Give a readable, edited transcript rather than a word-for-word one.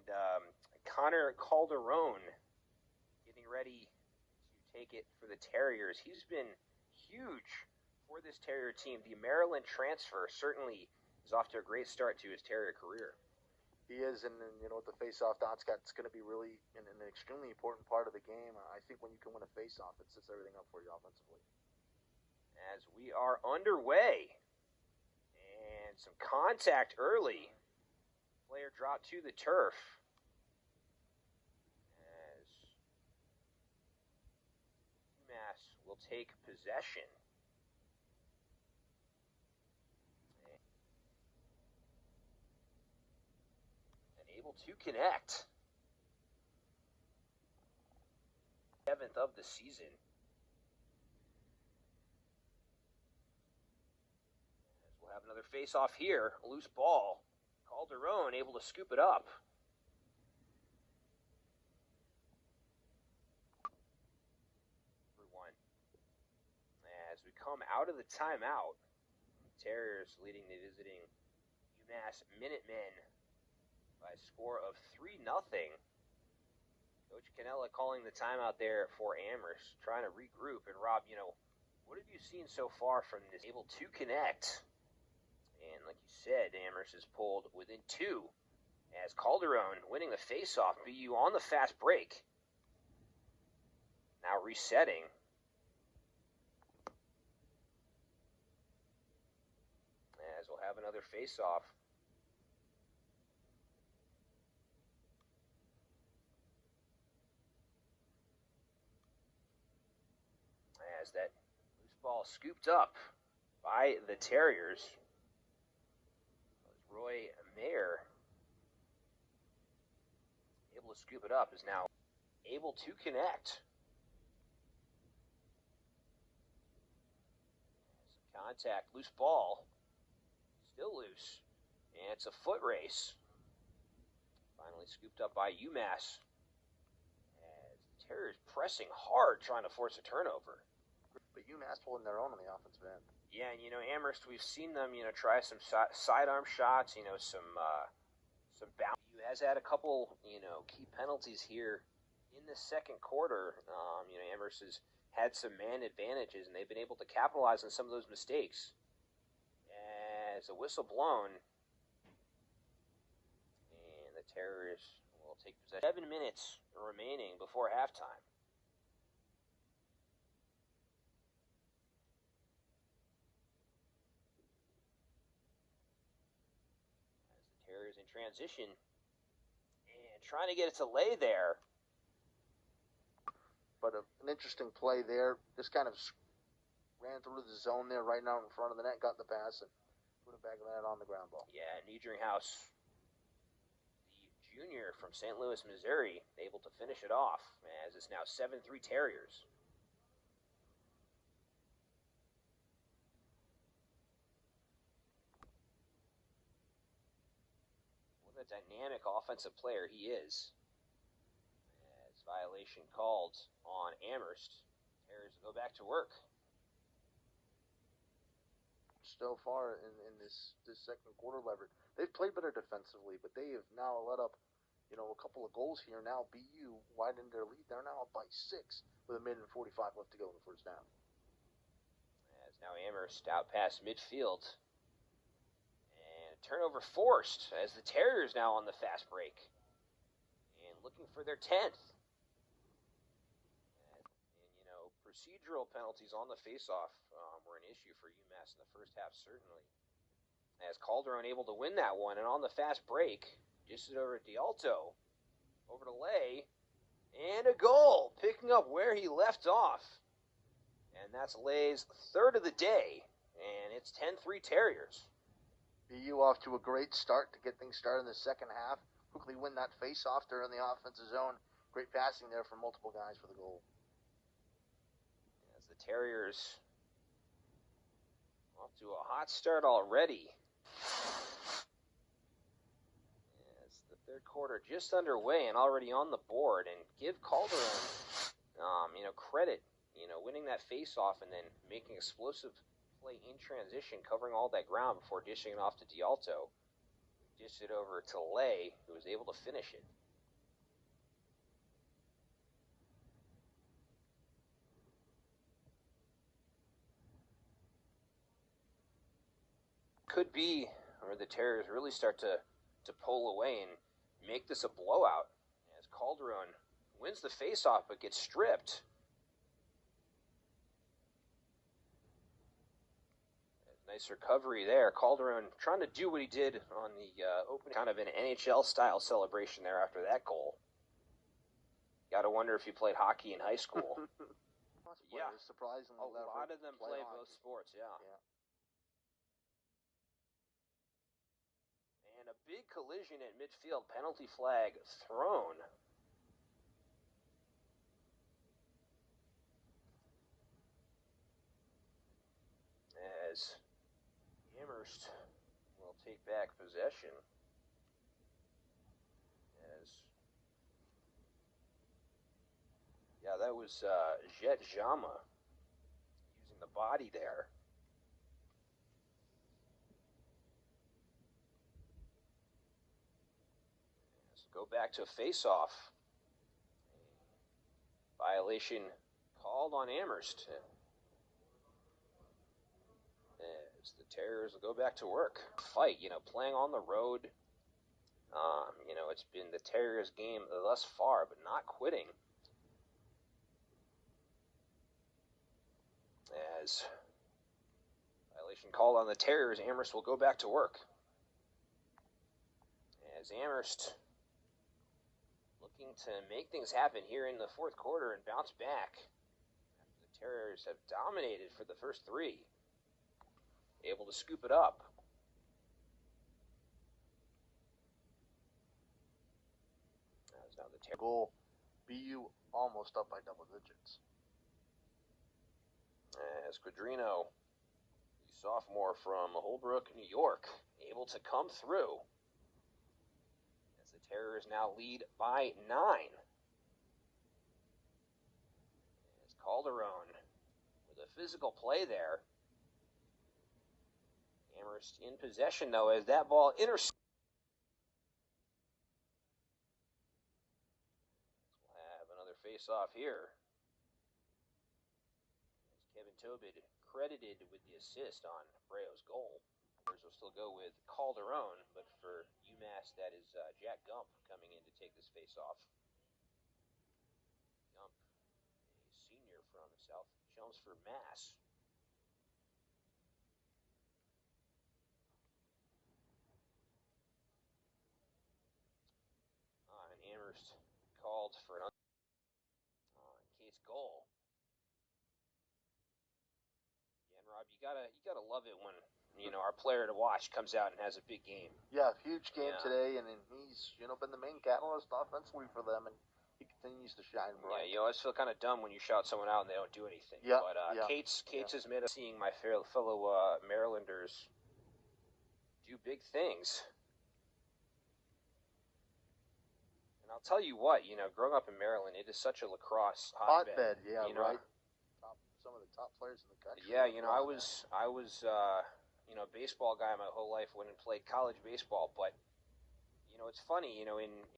And Connor Calderone getting ready to take it for the Terriers. He's been huge for this Terrier team. The Maryland transfer certainly is off to a great start to his Terrier career. He is, and you know, the face-off dot's going to be really an extremely important part of the game. I think when you can win a face-off, it sets everything up for you offensively. As we are underway, and some contact early. Player dropped to the turf. As UMass will take possession. Able to connect. 7th of the season. As we'll have another face-off here. A loose ball. Calderone able to scoop it up. One. As we come out of the timeout, Terriers leading the visiting UMass Minutemen by a score of 3-0. Coach Cannella calling the timeout there for Amherst, trying to regroup. And Rob, you know, what have you seen so far from this? Able to connect. And like you said, Amherst is pulled within 2 as Calderone winning the faceoff. BU on the fast break. Now resetting. As we'll have another faceoff. As that loose ball scooped up by the Terriers. Roy Mayer, able to scoop it up, is now able to connect. Some contact, loose ball, still loose, and it's a foot race. Finally scooped up by UMass. As the Terriers pressing hard, trying to force a turnover. But UMass holding their own on the offensive end. Yeah, and, you know, Amherst, we've seen them, you know, try some sidearm shots, you know, some bounce. He has had a couple, you know, key penalties here in the second quarter. You know, Amherst has had some man advantages, and they've been able to capitalize on some of those mistakes. As a whistle blown, and the Terriers will take possession. 7 minutes remaining before halftime. In transition and trying to get it to lay there. But an interesting play there. Just kind of ran through the zone there right now in front of the net, got the pass, and put it back of that on the ground ball. Yeah, Niedringhouse, the junior from St. Louis, Missouri, able to finish it off as it's now 7-3 Terriers. Dynamic offensive player he is. As violation called on Amherst, Terriers go back to work. So far in this second quarter, Leverett, they've played better defensively, but they have now let up, you know, a couple of goals here. Now BU widened their lead. They're now up by 6 with a minute and 45 left to go in the first half. As now Amherst out past midfield. Turnover forced as the Terriers now on the fast break and looking for their 10th. And you know, procedural penalties on the faceoff were an issue for UMass in the first half, certainly. As Calderone able to win that one, and on the fast break, just over Dialto, over to Lay, and a goal, picking up where he left off. And that's Lay's 3rd of the day, and it's 10-3 Terriers. BU off to a great start to get things started in the second half. Quickly win that face-off there in the offensive zone. Great passing there from multiple guys for the goal. As the Terriers off to a hot start already. As the third quarter just underway and already on the board. And give Calderone, you know, credit, you know, winning that face-off and then making explosive play in transition, covering all that ground before dishing it off to Dialto. dished it over to Lay, who was able to finish it. Could be where the Terriers really start to pull away and make this a blowout, as Calderone wins the faceoff but gets stripped. Nice recovery there. Calderone trying to do what he did on the opening, kind of an NHL-style celebration there after that goal. Got to wonder if he played hockey in high school. Yeah, surprisingly, a lot of them play both sports. Yeah. And a big collision at midfield. Penalty flag thrown. As Amherst will take back possession. Yeah, that was Jet Jama using the body there. So go back to face-off. Violation called on Amherst. As the Terriers will go back to work. Fight, playing on the road. It's been the Terriers' game thus far, but not quitting. As violation called on the Terriers, Amherst will go back to work. As Amherst looking to make things happen here in the fourth quarter and bounce back. After the Terriers have dominated for the first three. Able to scoop it up. As now the goal, BU almost up by double digits. As Quadrino, the sophomore from Holbrook, New York, able to come through. As the Terriers now lead by 9. As Calderone with a physical play there. Amherst in possession, though, as that ball intercepts. We'll have another face-off here. Kevin Tobid credited with the assist on Breo's goal. Will still go with Calderone, but for UMass, that is Jack Gump coming in to take this face-off. Gump, a senior from South Chelmsford, Mass. And Amherst called for an case goal. Rob, you gotta love it when our player to watch comes out and has a big game. Yeah, huge game today, and he's been the main catalyst offensively for them, and he continues to shine bright. Yeah, I always feel kind of dumb when you shout someone out and they don't do anything. Yeah, but Cates has made us seeing my fellow Marylanders do big things. And I'll tell you what, growing up in Maryland, it is such a lacrosse hotbed. Yeah, right. Some of the top players in the country. Yeah, I was a baseball guy my whole life. Went and played college baseball, but it's funny, in